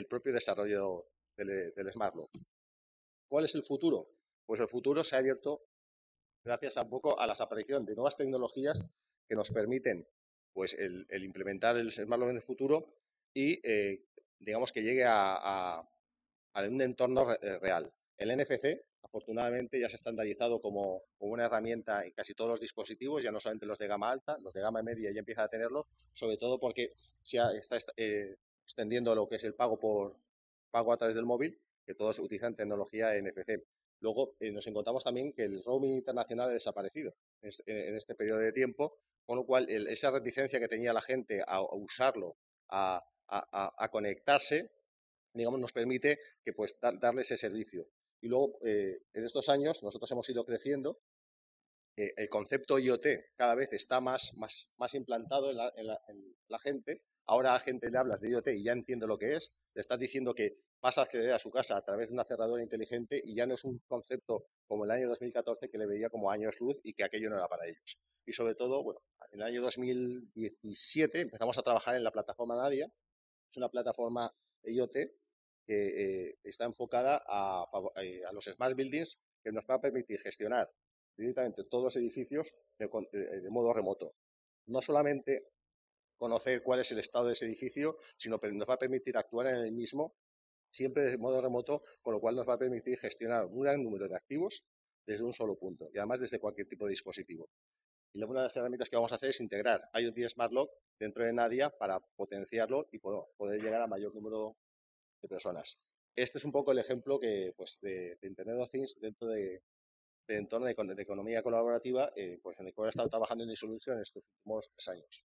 Speaker 3: propio desarrollo del Smart Lock. ¿Cuál es el futuro? Pues el futuro se ha abierto gracias a un poco a la aparición de nuevas tecnologías que nos permiten pues el implementar el Smart Law en el futuro y digamos que llegue a un entorno real. El NFC, afortunadamente, ya se ha estandarizado como una herramienta en casi todos los dispositivos, ya no solamente los de gama alta, los de gama media ya empiezan a tenerlo, sobre todo porque se está extendiendo lo que es el pago a través del móvil, que todos utilizan tecnología NFC. Luego nos encontramos también que el roaming internacional ha desaparecido en este periodo de tiempo, con lo cual esa reticencia que tenía la gente a usarlo, a conectarse, digamos, nos permite que pues darle ese servicio. Y luego, en estos años, nosotros hemos ido creciendo. El concepto IoT cada vez está más implantado en la gente. Ahora a la gente le hablas de IoT y ya entiende lo que es. Le estás diciendo que vas a acceder a su casa a través de una cerradura inteligente y ya no es un concepto como el año 2014 que le veía como años luz y que aquello no era para ellos. Y sobre todo, bueno, en el año 2017 empezamos a trabajar en la plataforma Nadia. Es una plataforma IoT que está enfocada a los smart buildings, que nos va a permitir gestionar directamente todos los edificios de modo remoto. No solamente conocer cuál es el estado de ese edificio, sino que nos va a permitir actuar en el mismo siempre de modo remoto, con lo cual nos va a permitir gestionar un gran número de activos desde un solo punto y además desde cualquier tipo de dispositivo. Y una de las herramientas que vamos a hacer es integrar IoT Smart Lock dentro de Nadia para potenciarlo y poder llegar a mayor número de personas. Este es un poco el ejemplo que, pues, de Internet of Things dentro de entorno de economía colaborativa, pues en el cual he estado trabajando en Anysolution en estos últimos 3 años.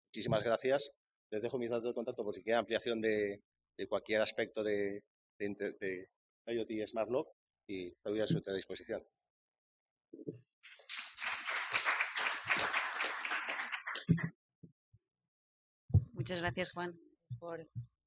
Speaker 3: Muchísimas gracias. Les dejo mis datos de contacto por si quieren ampliación de cualquier aspecto de IoT y Smart Lock y estoy a su disposición.
Speaker 1: Muchas gracias, Juan, por